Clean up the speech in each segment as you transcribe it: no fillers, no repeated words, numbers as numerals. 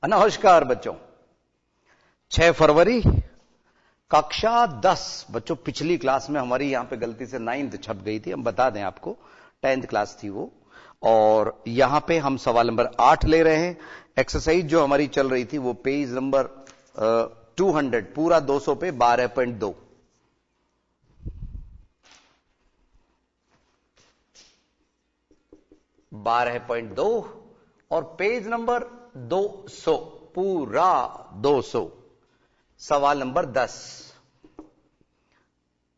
नमस्कार बच्चों। 6 फरवरी कक्षा 10। बच्चों पिछली क्लास में हमारी यहां पे गलती से 9th छप गई थी, हम बता दें आपको 10th क्लास थी वो। और यहां पे हम सवाल नंबर 8 ले रहे हैं। एक्सरसाइज जो हमारी चल रही थी वो पेज नंबर 200 पूरा 200 पे 12.2। और पेज नंबर 200 पूरा 200 सवाल नंबर 10।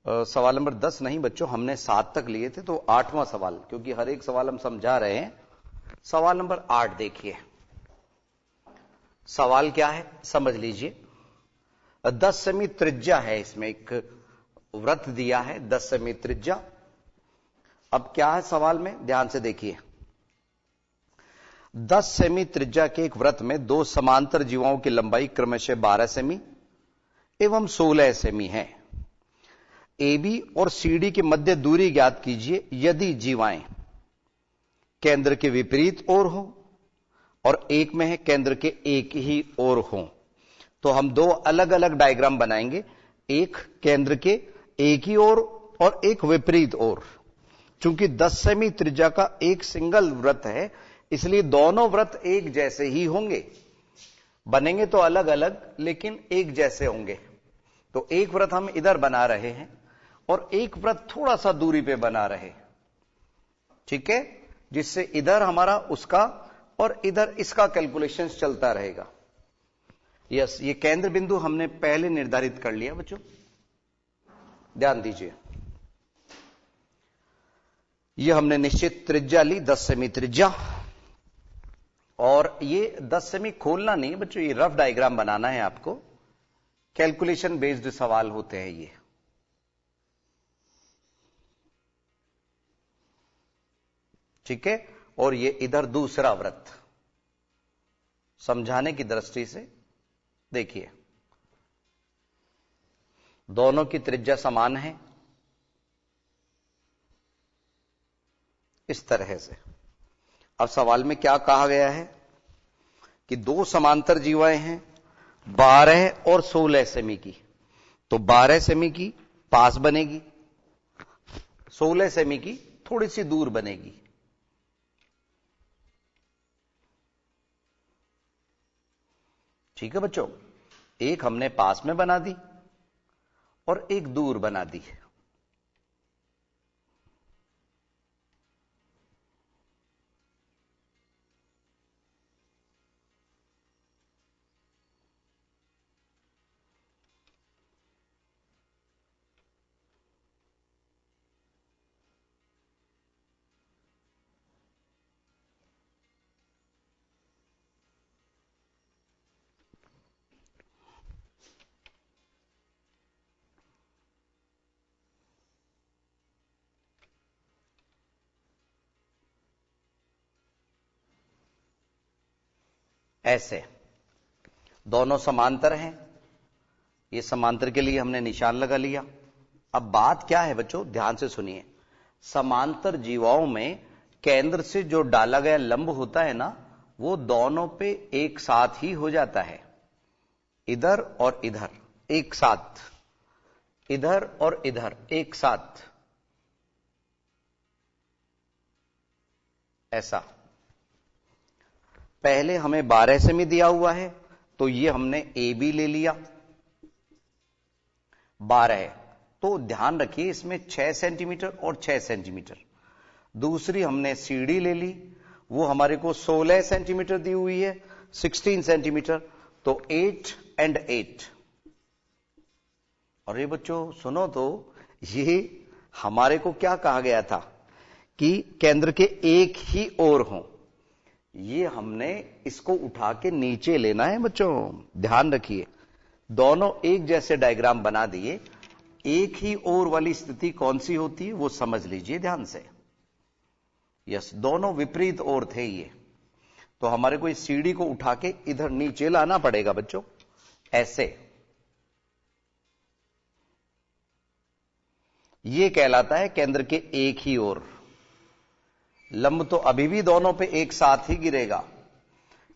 सवाल नंबर 10 नहीं बच्चों, हमने 7 तक लिए थे तो 8वां सवाल, क्योंकि हर एक सवाल हम समझा रहे हैं। सवाल नंबर 8 देखिए। सवाल क्या है समझ लीजिए। 10 सेमी त्रिज्या है, इसमें एक वृत्त दिया है 10 सेमी त्रिज्या। अब क्या है सवाल में, ध्यान से देखिए। 10 सेमी त्रिज्या के एक वृत्त में दो समांतर जीवाओं की लंबाई क्रमशः 12 सेमी एवं 16 सेमी है। AB और CD के मध्य दूरी ज्ञात कीजिए यदि जीवाएं केंद्र के विपरीत ओर हो और एक में है केंद्र के एक ही ओर हो। तो हम दो अलग अलग डायग्राम बनाएंगे, एक केंद्र के एक ही ओर और एक विपरीत ओर। चूंकि 10 सेमी त्रिज्या का एक सिंगल वृत्त है, इसलिए दोनों वृत्त एक जैसे ही होंगे। बनेंगे तो अलग अलग लेकिन एक जैसे होंगे। तो एक वृत्त हम इधर बना रहे हैं और एक वृत्त थोड़ा सा दूरी पे बना रहे, ठीक है, जिससे इधर हमारा उसका और इधर इसका कैलकुलेशन चलता रहेगा। यस, ये केंद्र बिंदु हमने पहले निर्धारित कर लिया बच्चों, ध्यान दीजिए। ये हमने निश्चित त्रिज्या ली 10 सेमी त्रिज्या। और ये 10 सेमी खोलना नहीं बच्चों, ये रफ डायग्राम बनाना है आपको। कैलकुलेशन बेस्ड सवाल होते हैं ये। ठीक है, और ये इधर दूसरा वृत्त। समझाने की दृष्टि से देखिए, दोनों की त्रिज्या समान है इस तरह से। अब सवाल में क्या कहा गया है कि दो समांतर जीवाएं हैं 12 और 16 सेमी की। तो 12 सेमी की पास बनेगी, 16 सेमी की थोड़ी सी दूर बनेगी। ठीक है बच्चों, एक हमने पास में बना दी और एक दूर बना दी। ऐसे दोनों समांतर हैं, ये समांतर के लिए हमने निशान लगा लिया। अब बात क्या है बच्चों, ध्यान से सुनिए। समांतर जीवाओं में केंद्र से जो डाला गया लंब होता है ना, वो दोनों पे एक साथ ही हो जाता है। इधर और इधर एक साथ, इधर और इधर एक साथ, ऐसा। पहले हमें 12 सेमी दिया हुआ है तो ये हमने AB ले लिया 12। तो ध्यान रखिए इसमें 6 सेंटीमीटर और 6 सेंटीमीटर। दूसरी हमने CD ले ली, वो हमारे को 16 सेंटीमीटर दी हुई है, 16 सेंटीमीटर। तो 8 and 8। और ये बच्चों सुनो तो, ये हमारे को क्या कहा गया था कि केंद्र के एक ही ओर हो। ये हमने इसको उठा के नीचे लेना है बच्चों, ध्यान रखिए। दोनों एक जैसे डायग्राम बना दिए। एक ही ओर वाली स्थिति कौन सी होती है वो समझ लीजिए ध्यान से। यस, दोनों विपरीत ओर थे ये, तो हमारे को इस सीढ़ी को उठा के इधर नीचे लाना पड़ेगा बच्चों, ऐसे। ये कहलाता है केंद्र के एक ही ओर। लंब तो अभी भी दोनों पे एक साथ ही गिरेगा।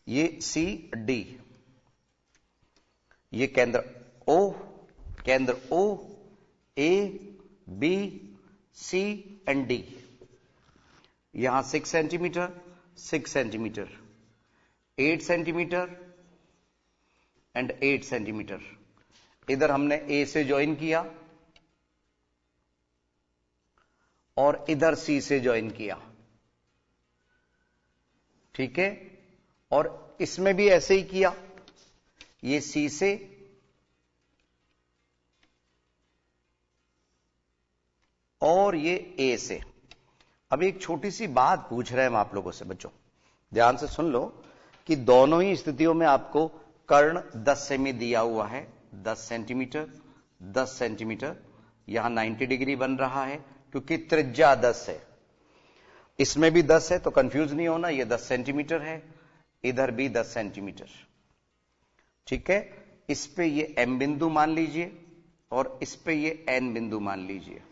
ये सी डी, ये केंद्र O, A B C and D. यहां 6 centimetre, 6 centimetre, 8 centimetre and 8 centimetre. इधर हमने ए से ज्वाइन किया और इधर सी से ज्वाइन किया, ठीक है। और इसमें भी ऐसे ही किया, ये सी से और ये ए से। अब एक छोटी सी बात पूछ रहे हैं हम आप लोगों से बच्चों, ध्यान से सुन लो कि दोनों ही स्थितियों में आपको कर्ण 10 सेमी दिया हुआ है, 10 सेंटीमीटर, 10 सेंटीमीटर। यहां 90 डिग्री बन रहा है क्योंकि त्रिज्या 10 है। इसमें भी 10 है तो कंफ्यूज नहीं होना, ये 10 सेंटीमीटर है, इधर भी 10 सेंटीमीटर, ठीक है। इस पे ये एम बिंदु मान लीजिए और इस पे ये एन बिंदु मान लीजिए।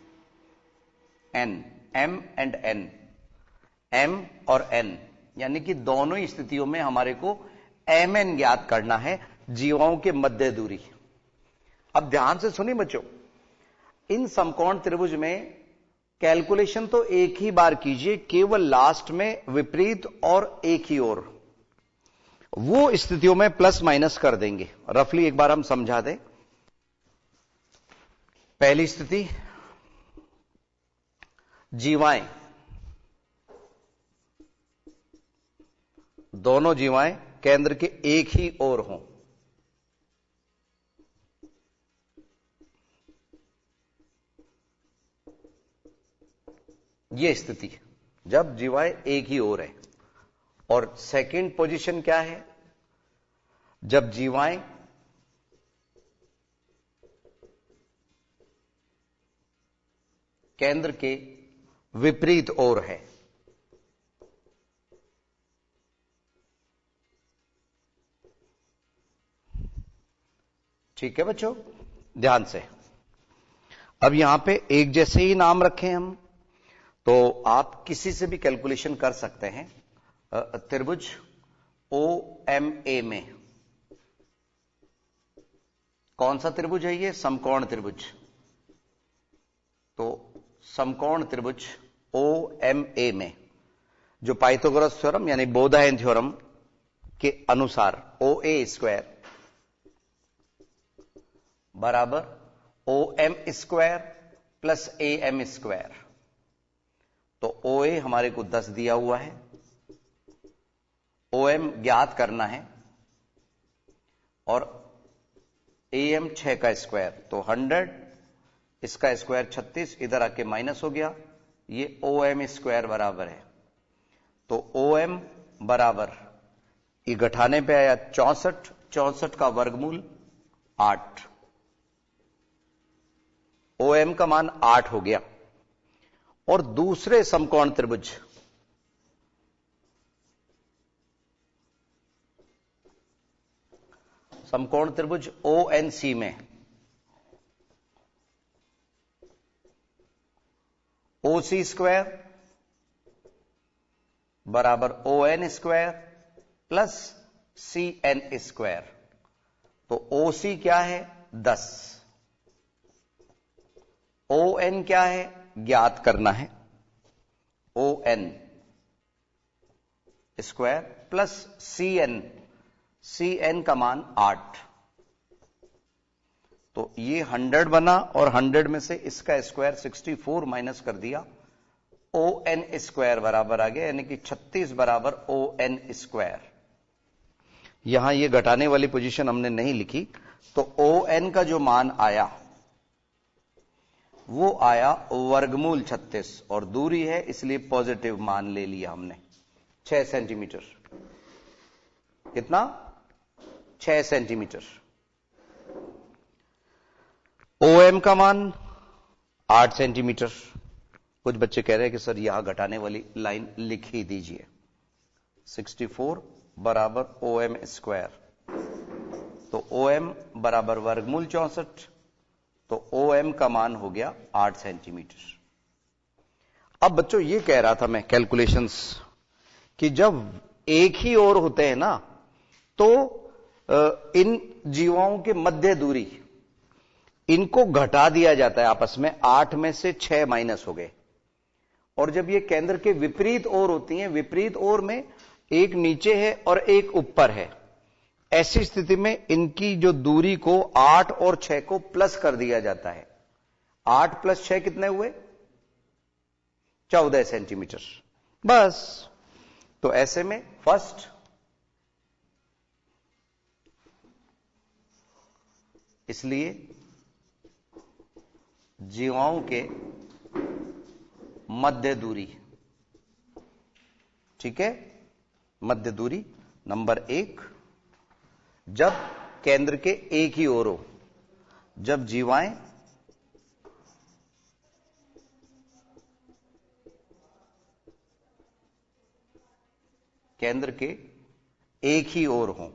N, M and N, M और एन, यानी कि दोनों ही स्थितियों में हमारे को एम एन ज्ञात करना है, जीवाओं के मध्य दूरी। अब ध्यान से सुनिए बच्चों, इन समकोण त्रिभुज में कैलकुलेशन तो एक ही बार कीजिए, केवल लास्ट में विपरीत और एक ही ओर, वो स्थितियों में प्लस माइनस कर देंगे। रफली एक बार हम समझा दें। पहली स्थिति, जीवाएं, दोनों जीवाएं केंद्र के एक ही ओर हों। यह स्थिति जब जीवाएं एक ही ओर है। और सेकंड पोजीशन क्या है, जब जीवाएं केंद्र के विपरीत ओर है। ठीक है बच्चों, ध्यान से। अब यहां पे एक जैसे ही नाम रखें हम, तो आप किसी से भी कैलकुलेशन कर सकते हैं। त्रिभुज ओ एम ए में कौन सा त्रिभुज है ये? समकोण त्रिभुज। तो समकोण त्रिभुज ओ एम ए में जो पाइथागोरस थ्योरम यानी बोधायन थ्योरम के अनुसार ओ ए स्क्वायर बराबर O M square plus A M square. तो ओ ए हमारे को 10 दिया हुआ है, ओ एम ज्ञात करना है और ए एम 6 का स्क्वायर, तो 100, इसका स्क्वायर 36, इधर आके माइनस हो गया, ये ओ एम स्क्वायर बराबर है। तो ओ एम बराबर, ये घटाने पे आया 64, 64 का वर्गमूल 8, ओ एम का मान 8 हो गया। और दूसरे समकोण त्रिभुज ओ एन सी में ओ सी स्क्वायर बराबर O N square plus C N square. तो ओ सी क्या है? 10, ओ एन क्या है? ज्ञात करना है, O N square plus C N का मान 8। तो ये 100 बना और 100 में से इसका स्क्वायर 64 माइनस कर दिया, ओ एन स्क्वायर बराबर आ गया, यानी कि 36 बराबर ओ एन स्क्वायर। यहां ये घटाने वाली पोजीशन हमने नहीं लिखी, तो ओ एन का जो मान आया वो आया वर्गमूल 36 और दूरी है इसलिए पॉजिटिव मान ले लिया हमने, 6 सेंटीमीटर। कितना? 6 सेंटीमीटर। ओ एम का मान 8 सेंटीमीटर। कुछ बच्चे कह रहे हैं कि सर यहां घटाने वाली लाइन लिख ही दीजिए। 64 बराबर ओ एम स्क्वायर, तो ओ एम बराबर वर्गमूल 64, तो ओ एम का मान हो गया 8 सेंटीमीटर। अब बच्चों ये कह रहा था मैं कैलकुलेशंस कि जब एक ही ओर होते हैं ना तो इन जीवाओं के मध्य दूरी, इनको घटा दिया जाता है आपस में, 8 में से 6 माइनस हो गए। और जब ये केंद्र के विपरीत ओर होती हैं, विपरीत ओर में एक नीचे है और एक ऊपर है, ऐसी स्थिति में इनकी जो दूरी को 8 और 6 को प्लस कर दिया जाता है। 8 प्लस 6 कितने हुए? 14 सेंटीमीटर। बस। तो ऐसे में फर्स्ट इसलिए जीवाओं के मध्य दूरी, ठीक है, मध्य दूरी नंबर 1 जब केंद्र के एक ही ओर हो, जब जीवाएं केंद्र के एक ही ओर हों,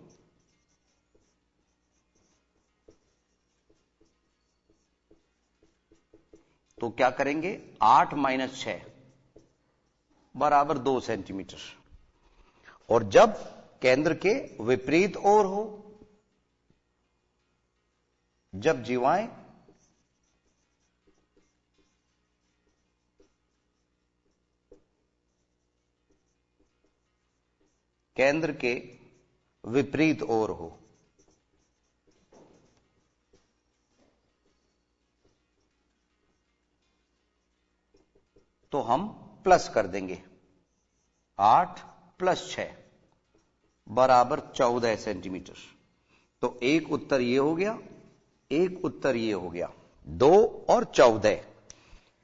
तो क्या करेंगे? 8 माइनस 6 बराबर 2 सेंटीमीटर। और जब केंद्र के विपरीत ओर हो, जब जीवाएं केंद्र के विपरीत ओर हो, तो हम प्लस कर देंगे। 8 प्लस 6 बराबर 14 सेंटीमीटर। तो एक उत्तर ये हो गया, एक उत्तर ये हो गया, 2 और 14।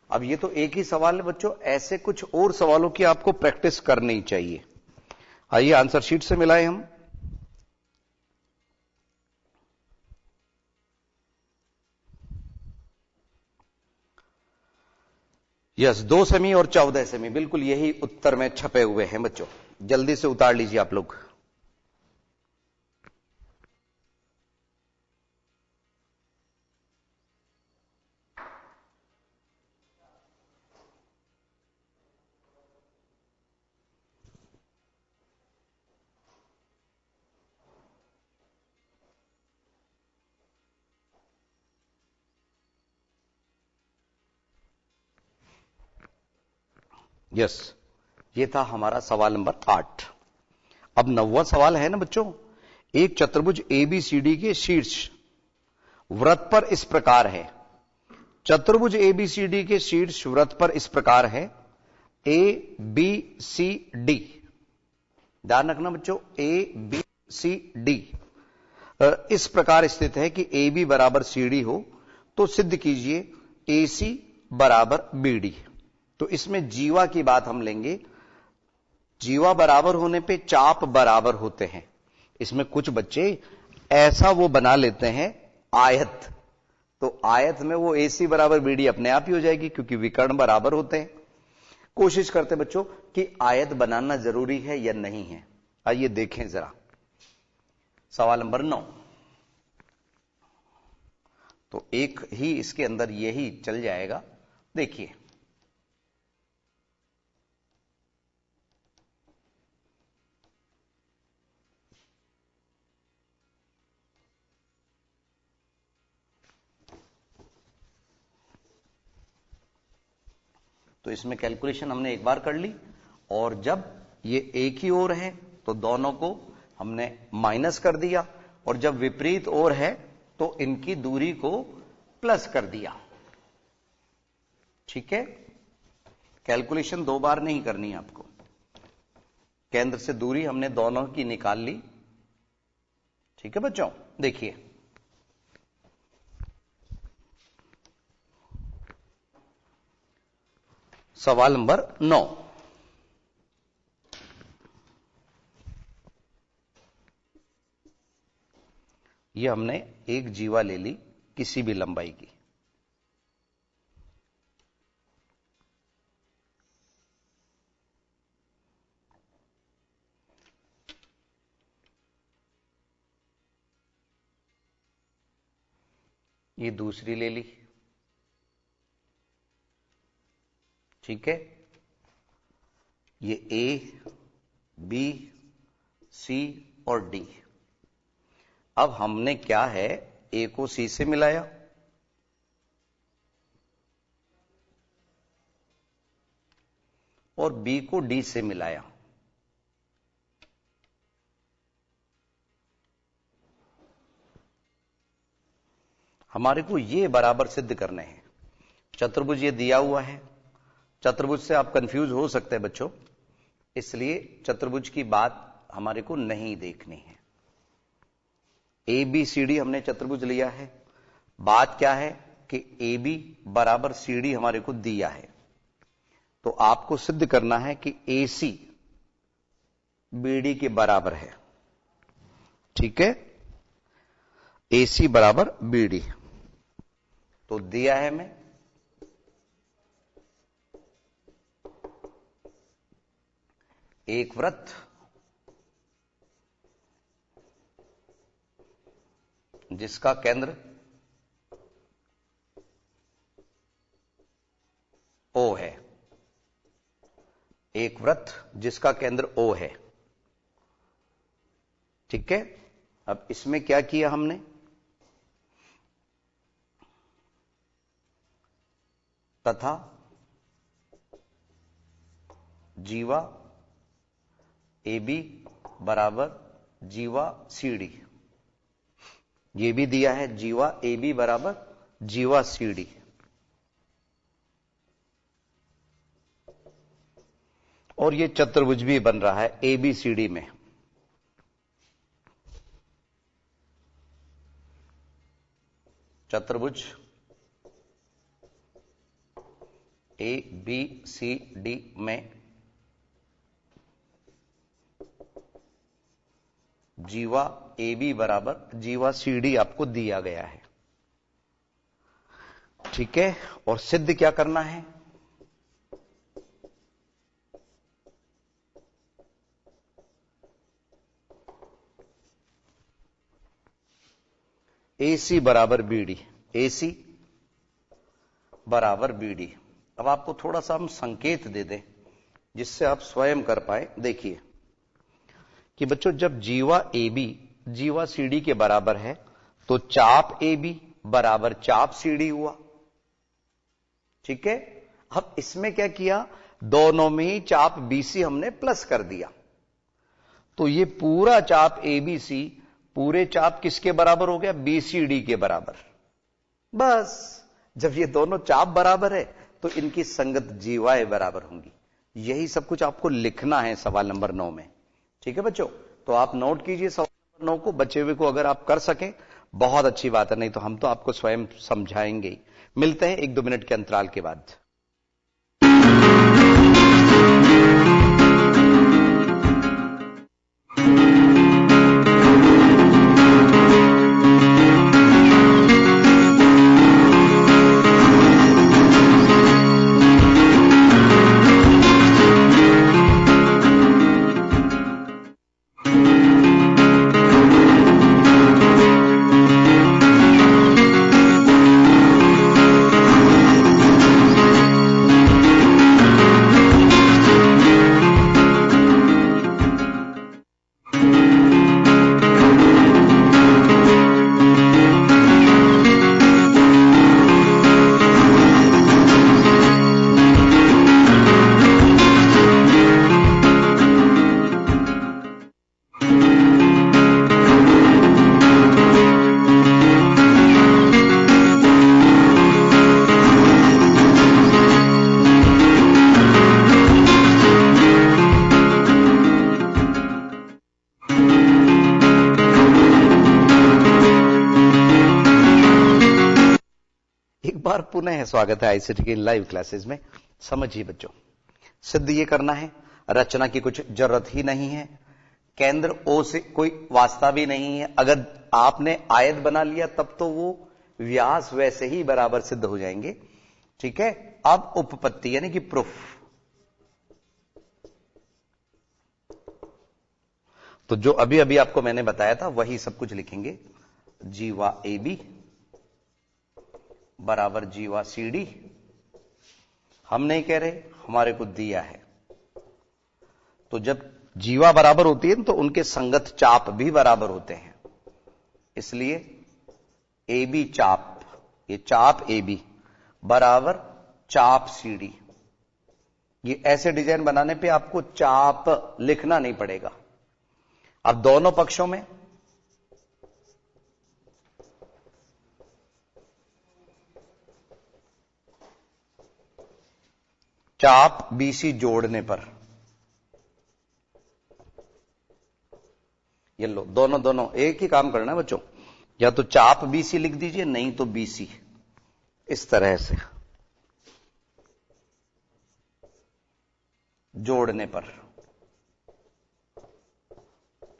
अब ये तो एक ही सवाल है बच्चों, ऐसे कुछ और सवालों की आपको प्रैक्टिस करनी चाहिए। आइए आंसर शीट से मिलाएं हम। यस, 2 सेमी और 14 सेमी, बिल्कुल यही उत्तर में छपे हुए हैं बच्चों। जल्दी से उतार लीजिए आप लोग। यस, ये था हमारा सवाल नंबर 8। अब 9वां सवाल है ना बच्चों, एक चतुर्भुज एबीसीडी के शीर्ष वृत्त पर इस प्रकार है। चतुर्भुज एबीसीडी के शीर्ष वृत्त पर इस प्रकार है, ए बी सी डी। ध्यान रखना बच्चों, ए बी सी डी इस प्रकार स्थित है कि ए बी बराबर सी डी हो, तो सिद्ध कीजिए ए सी बराबर बी डी। तो इसमें जीवा की बात हम लेंगे। जीवा बराबर होने पे चाप बराबर होते हैं। इसमें कुछ बच्चे ऐसा वो बना लेते हैं आयत, तो आयत में वो एसी बराबर बीडी अपने आप ही हो जाएगी, क्योंकि विकर्ण बराबर होते हैं। कोशिश करते बच्चों कि आयत बनाना जरूरी है या नहीं है। आइए देखें जरा सवाल नंबर 9। तो एक ही इसके अंदर यही चल जाएगा। देखिए, तो इसमें कैलकुलेशन हमने एक बार कर ली, और जब ये एक ही ओर है तो दोनों को हमने माइनस कर दिया, और जब विपरीत ओर है तो इनकी दूरी को प्लस कर दिया। ठीक है, कैलकुलेशन 2 बार नहीं करनी है आपको। केंद्र से दूरी हमने दोनों की निकाल ली। ठीक है बच्चों, देखिए सवाल नंबर 9। ये हमने एक जीवा ले ली किसी भी लंबाई की। ये दूसरी ले ली। ठीक है, ये ए बी सी और डी, अब हमने क्या है, ए को सी से मिलाया और बी को डी से मिलाया। हमारे को ये बराबर सिद्ध करने हैं। चतुर्भुज ये दिया हुआ है, चतुर्भुज से आप कंफ्यूज हो सकते हैं बच्चों, इसलिए चतुर्भुज की बात हमारे को नहीं देखनी है। ए बी सी डी हमने चतुर्भुज लिया है, बात क्या है कि ए बी बराबर सी डी हमारे को दिया है, तो आपको सिद्ध करना है कि ए सी बी डी के बराबर है। ठीक है, ए सी बराबर बी डी तो दिया है हमें। एक वृत्त जिसका केंद्र O है, एक वृत्त जिसका केंद्र O है। ठीक है, अब इसमें क्या किया हमने, तथा जीवा ए बी बराबर जीवा सी डी, ये भी दिया है जीवा ए बी बराबर जीवा सी डी। और ये चतुर्भुज भी बन रहा है ए बी सी डी में। चतुर्भुज ए बी सी डी में जीवा ए बी बराबर जीवा सी डी आपको दिया गया है। ठीक है, और सिद्ध क्या करना है, ए सी बराबर बी डी, ए सी बराबर बी डी। अब आपको थोड़ा सा हम संकेत दे दें जिससे आप स्वयं कर पाए। देखिए कि बच्चों जब जीवा ए बी जीवा सी डी के बराबर है तो चाप ए बी बराबर चाप सी डी हुआ। ठीक है, अब इसमें क्या किया, दोनों में ही चाप बी सी हमने प्लस कर दिया, तो ये पूरा चाप ए बी सी पूरे चाप किसके बराबर हो गया, बी सी डी के बराबर। बस जब ये दोनों चाप बराबर है तो इनकी संगत जीवाएं बराबर होंगी। यही सब कुछ आपको लिखना है सवाल नंबर 9 में। ठीक है बच्चों, तो आप नोट कीजिए सवाल नंबर 9 को, बचे हुए को अगर आप कर सकें बहुत अच्छी बात है, नहीं तो हम तो आपको स्वयं समझाएंगे ही। मिलते हैं 1-2 मिनट के अंतराल के बाद। पुनः स्वागत है आईसीटी की लाइव क्लासेस में। समझिए बच्चों, सिद्ध ये करना है, रचना की कुछ जरूरत ही नहीं है, केंद्र ओ से कोई वास्ता भी नहीं है। अगर आपने आयत बना लिया तब तो वो व्यास वैसे ही बराबर सिद्ध हो जाएंगे। ठीक है, अब उपपत्ति यानी कि प्रूफ। तो जो अभी अभी आपको मैंने बताया था वही सब कुछ लिखेंगे। जीवा ए बी बराबर जीवा सी डी, हम नहीं कह रहे, हमारे को दिया है। तो जब जीवा बराबर होती है तो उनके संगत चाप भी बराबर होते हैं। इसलिए ए बी चाप, ये चाप ए बी बराबर चाप सी डी। ये ऐसे डिजाइन बनाने पे आपको चाप लिखना नहीं पड़ेगा। अब दोनों पक्षों में चाप बीसी जोड़ने पर, ये लो, दोनों एक ही काम करना है बच्चों। या तो चाप बीसी लिख दीजिए, नहीं तो बीसी, इस तरह से जोड़ने पर।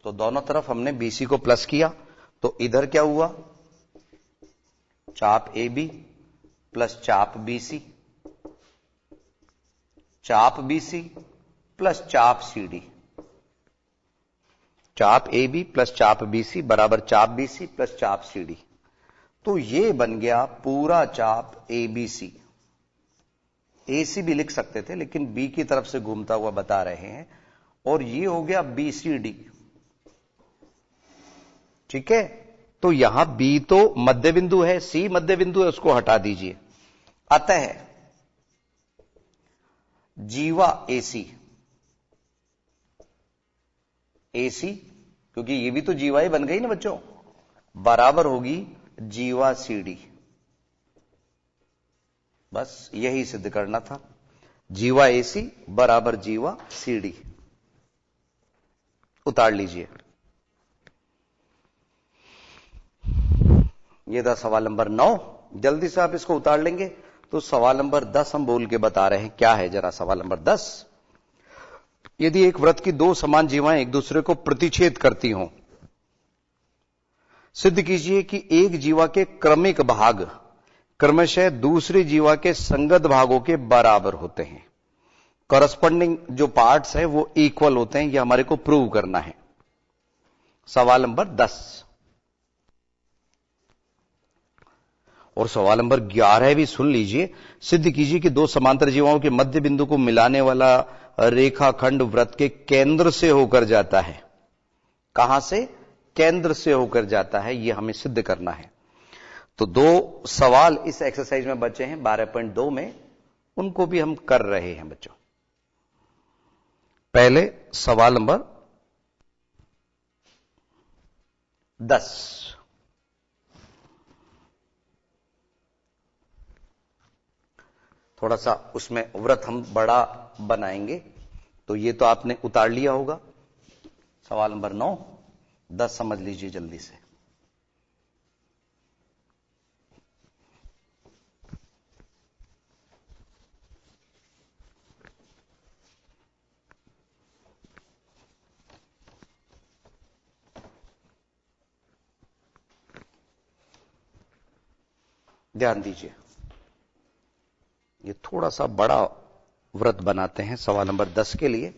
तो दोनों तरफ हमने बीसी को प्लस किया, तो इधर क्या हुआ, चाप ए बी प्लस चाप बीसी, चाप बीसी प्लस चाप सी डी। चाप ए बी प्लस चाप बीसी बराबर चाप बीसी प्लस चाप सी डी। तो ये बन गया पूरा चाप ए बी सी। ए सी भी लिख सकते थे, लेकिन बी की तरफ से घूमता हुआ बता रहे हैं। और ये हो गया बी सी डी। ठीक है, तो यहां बी तो मध्य बिंदु है, सी मध्य बिंदु है, उसको हटा दीजिए। अतः जीवा एसी, एसी क्योंकि ये भी तो जीवा ही बन गई ना बच्चों, बराबर होगी जीवा सीडी। बस यही सिद्ध करना था, जीवा एसी बराबर जीवा सीडी। उतार लीजिए। ये था सवाल नंबर 9। जल्दी से आप इसको उतार लेंगे तो सवाल नंबर 10 हम बोल के बता रहे हैं। क्या है जरा सवाल नंबर 10। यदि एक वृत्त की दो समान जीवाएं एक दूसरे को प्रतिच्छेद करती हों, सिद्ध कीजिए कि एक जीवा के क्रमिक भाग क्रमशः दूसरी जीवा के संगत भागों के बराबर होते हैं। करस्पॉन्डिंग जो पार्ट्स है वो इक्वल होते हैं, यह हमारे को प्रूव करना है। सवाल नंबर 10। और सवाल नंबर 11 भी सुन लीजिए। सिद्ध कीजिए कि दो समांतर जीवाओं के मध्य बिंदु को मिलाने वाला रेखाखंड वृत्त के केंद्र से होकर जाता है। कहां से? केंद्र से होकर जाता है, यह हमें सिद्ध करना है। तो दो सवाल इस एक्सरसाइज में बचे हैं 12.2 में, उनको भी हम कर रहे हैं बच्चों। पहले सवाल नंबर 10। थोड़ा सा उसमें वृत्त हम बड़ा बनाएंगे। तो ये तो आपने उतार लिया होगा। सवाल नंबर 9, 10 समझ लीजिए जल्दी से। ध्यान दीजिए, ये थोड़ा सा बड़ा वृत्त बनाते हैं सवाल नंबर 10 के लिए।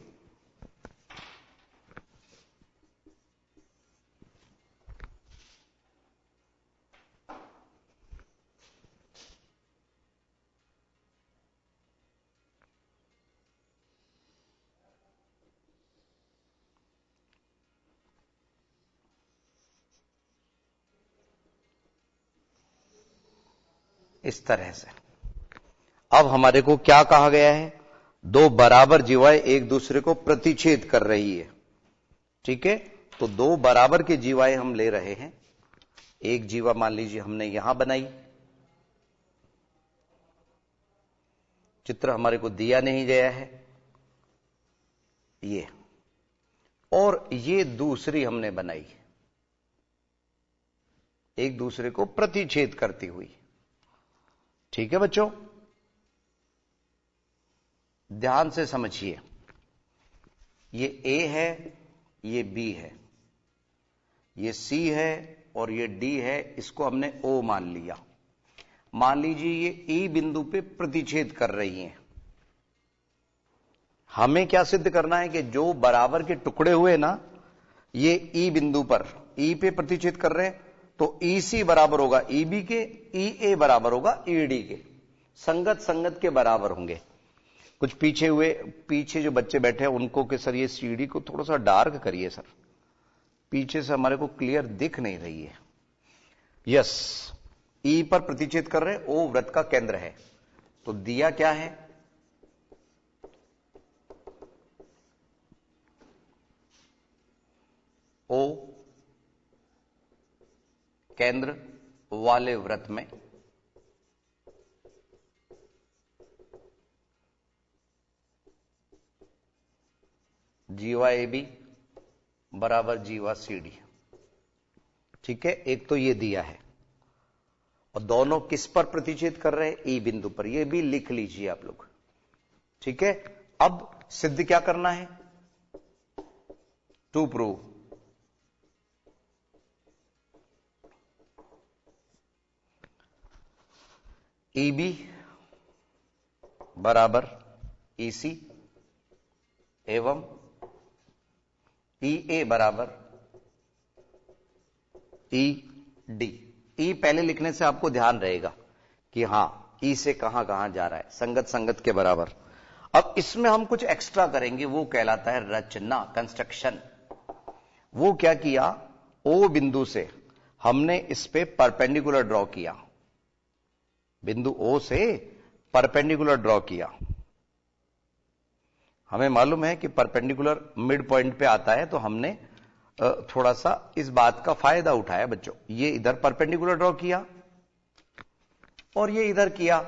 इस तरह से अब हमारे को क्या कहा गया है? दो बराबर जीवाएं एक दूसरे को प्रतिच्छेद कर रही है। ठीक है, तो दो बराबर की जीवाएं हम ले रहे हैं। एक जीवा मान लीजिए हमने यहां बनाई, चित्र हमारे को दिया नहीं गया है ये, और ये दूसरी हमने बनाई एक दूसरे को प्रतिच्छेद करती हुई। ठीक है बच्चों, ध्यान से समझिए। ये A है, ये B है, ये C है और ये D है। इसको हमने O मान लिया। मान लीजिए ये E बिंदु पे प्रतिच्छेद कर रही हैं। हमें क्या सिद्ध करना है कि जो बराबर के टुकड़े हुए ना, ये E बिंदु पर E पे प्रतिच्छेद कर रहे हैं, तो EC बराबर होगा EB के, EA बराबर होगा ED के। संगत संगत के बराबर होंगे। कुछ पीछे जो बच्चे बैठे हैं उनको कि सर ये सीडी को थोड़ा सा डार्क करिए सर, पीछे से हमारे को क्लियर दिख नहीं रही है। यस, ई पर प्रतिच्छेद कर रहे हैं, ओ वृत्त का केंद्र है, तो दिया क्या है, ओ केंद्र वाले वृत्त में जीवा ए बी बराबर जीवा सी डी। ठीक है, एक तो ये दिया है, और दोनों किस पर प्रतिच्छेद कर रहे हैं, ई बिंदु पर, ये भी लिख लीजिए आप लोग। ठीक है, अब सिद्ध क्या करना है, टू प्रूव ई बी बराबर ई सी एवं ई ए बराबर ई डी। ई पहले लिखने से आपको ध्यान रहेगा कि हां ई से कहां कहां जा रहा है, संगत संगत के बराबर। अब इसमें हम कुछ एक्स्ट्रा करेंगे, वो कहलाता है रचना, कंस्ट्रक्शन। वो क्या किया, ओ बिंदु से हमने इस पे परपेंडिकुलर ड्रॉ किया, बिंदु ओ से परपेंडिकुलर ड्रॉ किया। हमें मालूम है कि परपेंडिकुलर मिड पॉइंट पे आता है, तो हमने थोड़ा सा इस बात का फायदा उठाया बच्चों। ये इधर परपेंडिकुलर ड्रॉ किया और ये इधर किया।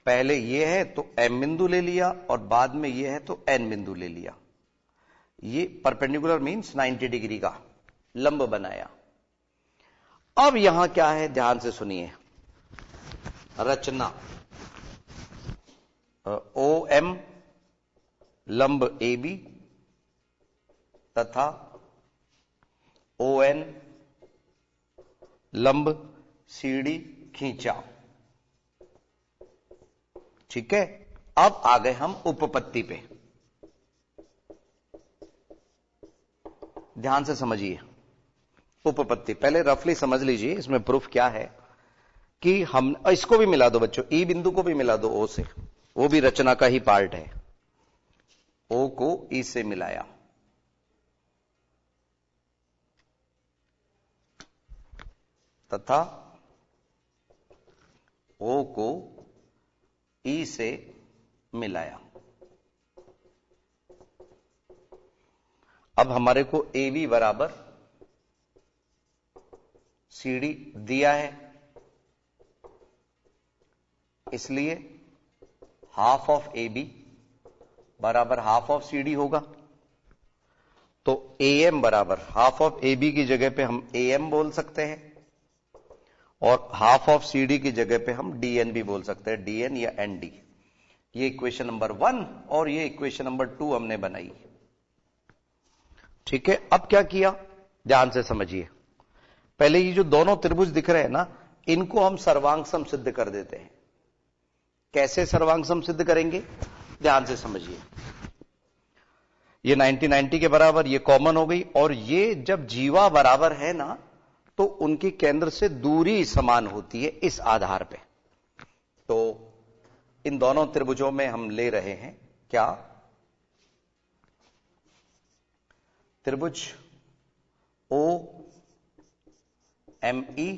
पहले ये है तो एम बिंदु ले लिया, और बाद में ये है तो एन बिंदु ले लिया। ये परपेंडिकुलर मींस 90 डिग्री का लंब बनाया। अब यहां क्या है, ध्यान से सुनिए, रचना ओ एम लंब ए बी तथा ओ एन लंब सी डी खींचा। ठीक है, अब आ गए हम उपपत्ति पे। ध्यान से समझिए उपपत्ति, पहले रफली समझ लीजिए इसमें प्रूफ क्या है कि हम इसको भी मिला दो बच्चों, ई बिंदु को भी मिला दो ओ से, वो भी रचना का ही पार्ट है। ओ को ई से मिलाया, तथा ओ को ई से मिलाया। अब हमारे को ए बी बराबर सी डी दिया है, इसलिए हाफ ऑफ ए बी बराबर हाफ ऑफ सी डी होगा। तो ए एम बराबर हाफ ऑफ ए बी की जगह पे हम ए एम बोल सकते हैं, और हाफ ऑफ सी डी की जगह पे हम डी एन भी बोल सकते हैं, डी एन या एन डी। ये इक्वेशन नंबर 1 और ये इक्वेशन नंबर 2 हमने बनाई। ठीक है, अब क्या किया, ध्यान से समझिए। पहले ये जो दोनों त्रिभुज दिख रहे हैं ना, इनको हम सर्वांगसम सिद्ध कर देते हैं। कैसे सर्वांगसम सिद्ध करेंगे, ध्यान से समझिए। ये 90-90 के बराबर, ये कॉमन हो गई, और ये जब जीवा बराबर है ना, तो उनकी केंद्र से दूरी समान होती है इस आधार पे। तो इन दोनों त्रिभुजों में हम ले रहे हैं क्या, त्रिभुज ओ एम ई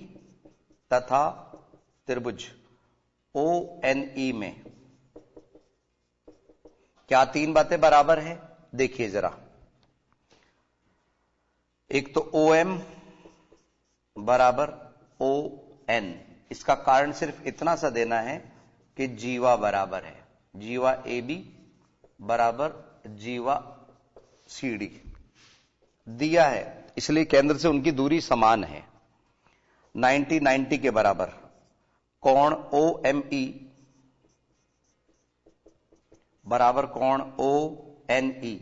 तथा त्रिभुज ओ एन ई में क्या तीन बातें बराबर हैं, देखिए जरा। एक तो ओ एम बराबर ओ एन, इसका कारण सिर्फ इतना सा देना है कि जीवा बराबर है, जीवा ए बी बराबर जीवा सी डी दिया है, इसलिए केंद्र से उनकी दूरी समान है। 90-90 के बराबर कोण ओ एम ई बराबर कोण ओ एन ई,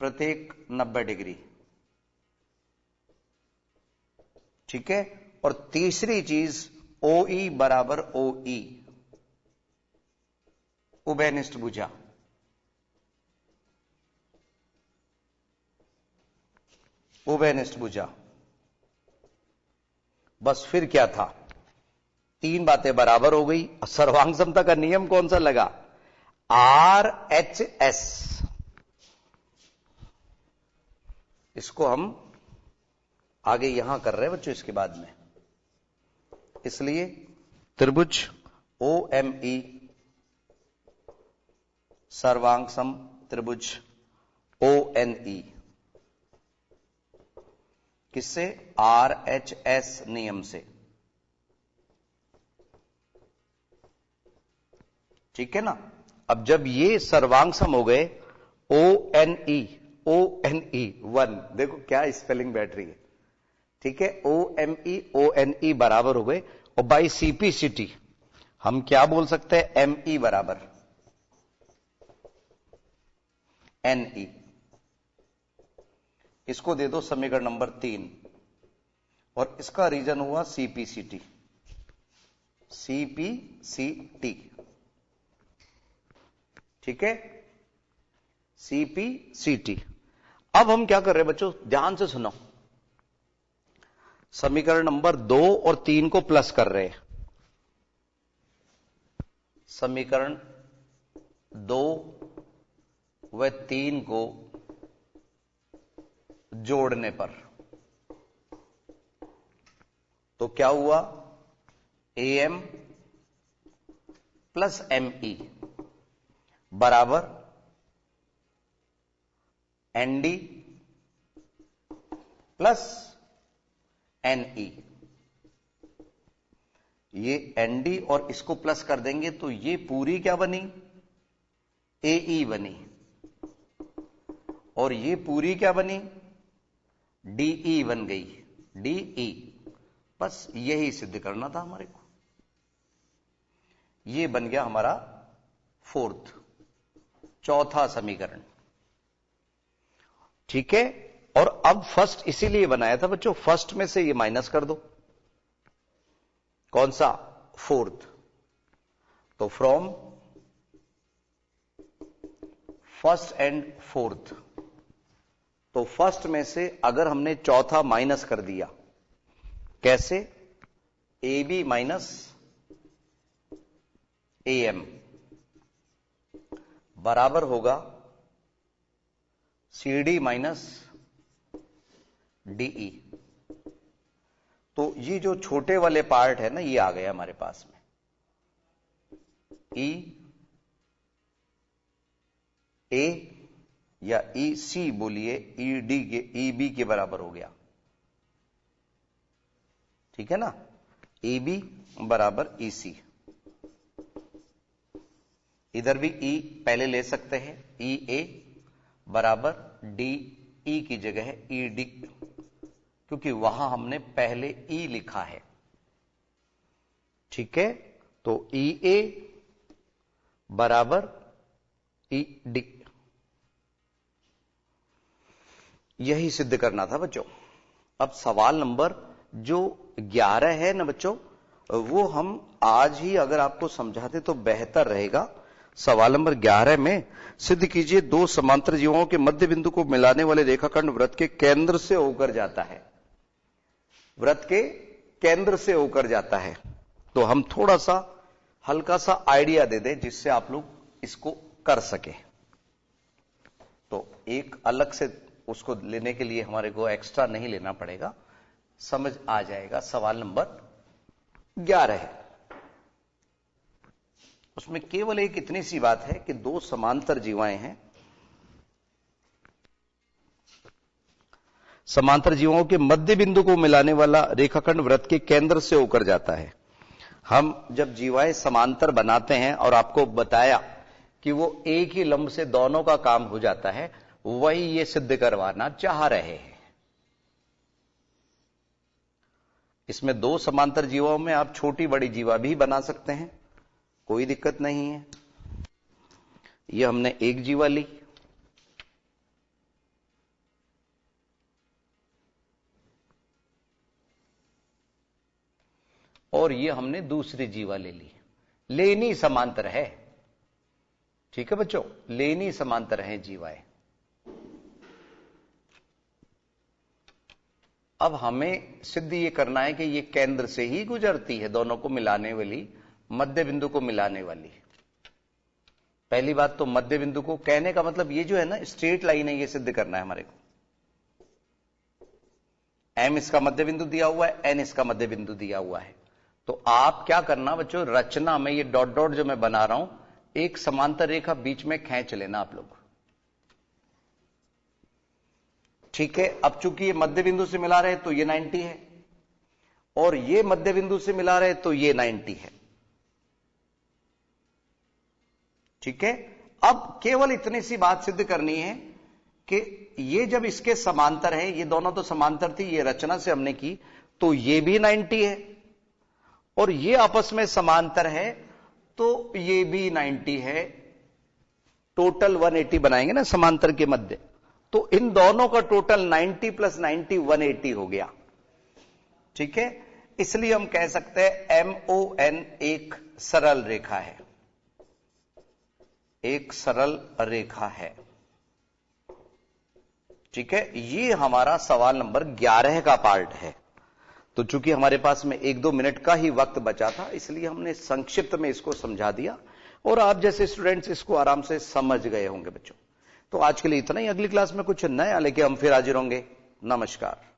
प्रत्येक 90 डिग्री। ठीक है, और तीसरी चीज ओ ई बराबर ओ ई, उभयनिष्ठ भुजा। उभयनिष्ठ भुजा, बस फिर क्या था, तीन बातें बराबर हो गई। सर्वांग समता का नियम कौन सा लगा, आर एच एस। इसको हम आगे यहां कर रहे हैं बच्चों इसके बाद में, इसलिए त्रिभुज OME सर्वांग सम त्रिभुज ONE किससे? RHS नियम से। ठीक है ना। अब जब ये सर्वांग सम हो गए ONE 1, देखो क्या स्पेलिंग बैठ रही है। ठीक है, OME बराबर हो गए, और बाई CPCT हम क्या बोल सकते हैं? ME बराबर NE। इसको दे दो समीकरण नंबर 3, और इसका रीजन हुआ CPCT। ठीक है, CPCT। अब हम क्या कर रहे हैं बच्चों, ध्यान से सुनो। समीकरण नंबर 2 और 3 को प्लस कर रहे हैं। समीकरण 2 व 3 को जोड़ने पर तो क्या हुआ? AM प्लस ME बराबर ND प्लस NE। ये ND और इसको प्लस कर देंगे तो ये पूरी क्या बनी? AE बनी, और ये पूरी क्या बनी? DE बन गई, DE। बस यही सिद्ध करना था हमारे को। ये बन गया हमारा चौथा समीकरण। ठीक है, और अब फर्स्ट इसीलिए बनाया था बच्चों, फर्स्ट में से ये माइनस कर दो। कौन सा? 4th। तो फ्रॉम फर्स्ट एंड 4th, तो फर्स्ट में से अगर हमने चौथा माइनस कर दिया, कैसे? AB माइनस AM बराबर होगा CD माइनस DE। तो ये जो छोटे वाले पार्ट है ना, ये आ गया हमारे पास में। EA या EC बोलिए, EB के बराबर हो गया। ठीक है ना, EB बराबर EC। इधर भी E पहले ले सकते हैं, EA बराबर DE की जगह है ED, क्योंकि वहां हमने पहले E लिखा है। ठीक है, तो EA बराबर ED, यही सिद्ध करना था बच्चों। अब सवाल नंबर जो 11 है ना बच्चों, वो हम आज ही अगर आपको समझाते तो बेहतर रहेगा। सवाल नंबर 11 में सिद्ध कीजिए दो समांतर जीवाओं के मध्य बिंदु को मिलाने वाले रेखाखंड वृत्त के केंद्र से होकर जाता है। वृत्त के केंद्र से होकर जाता है। तो हम थोड़ा सा हल्का सा आइडिया दे दें जिससे आप लोग इसको कर सके। तो एक अलग से उसको लेने के लिए हमारे को एक्स्ट्रा नहीं लेना पड़ेगा, समझ आ जाएगा। सवाल नंबर 11 है, उसमें केवल एक इतनी सी बात है कि दो समांतर जीवाएं हैं। समांतर जीवाओं के मध्य बिंदु को मिलाने वाला रेखाखंड वृत्त के केंद्र से होकर जाता है। हम जब जीवाएं समांतर बनाते हैं और आपको बताया कि वो एक ही लंब से दोनों का काम हो जाता है, वही ये सिद्ध करवाना चाह रहे हैं। इसमें दो समांतर जीवाओं में आप छोटी बड़ी जीवा भी बना सकते हैं, कोई दिक्कत नहीं है। यह हमने एक जीवा ली, और यह हमने दूसरी जीवा ले ली। लेनी समांतर है, ठीक है बच्चों, लेनी समांतर है जीवाएं। अब हमें सिद्ध ये करना है कि ये केंद्र से ही गुजरती है, दोनों को मिलाने वाली, मध्य बिंदु को मिलाने वाली। पहली बात तो मध्य बिंदु को कहने का मतलब ये जो है ना स्ट्रेट लाइन है, ये सिद्ध करना है हमारे को। M इसका मध्य बिंदु दिया हुआ है, N इसका मध्य बिंदु दिया हुआ है। तो आप क्या करना बच्चों, रचना में ये डॉट डॉट जो मैं बना रहा हूं, एक समांतर रेखा बीच में खींच लेना आप लोग। ठीक है, अब चूंकि ये मध्य बिंदु से मिला रहे तो ये 90 है, और ये मध्य बिंदु से मिला रहे तो ये 90 है। ठीक है, अब केवल इतनी सी बात सिद्ध करनी है कि ये जब इसके समांतर है, ये दोनों तो समांतर थी, ये रचना से हमने की, तो ये भी 90 है, और ये आपस में समांतर है तो ये भी 90 है। टोटल 180 बनाएंगे ना समांतर के मध्य, तो इन दोनों का टोटल 90 + 90 180 हो गया। ठीक है, इसलिए हम कह सकते हैं MON एक सरल रेखा है, एक सरल रेखा है। ठीक है, ये हमारा सवाल नंबर 11 का पार्ट है। तो चूंकि हमारे पास में 1-2 मिनट का ही वक्त बचा था, इसलिए हमने संक्षिप्त में इसको समझा दिया, और आप जैसे स्टूडेंट्स इसको आराम से समझ गए होंगे बच्चों। तो आज के लिए इतना ही, अगली क्लास में कुछ नया लेके हम फिर हाजिर होंगे। नमस्कार।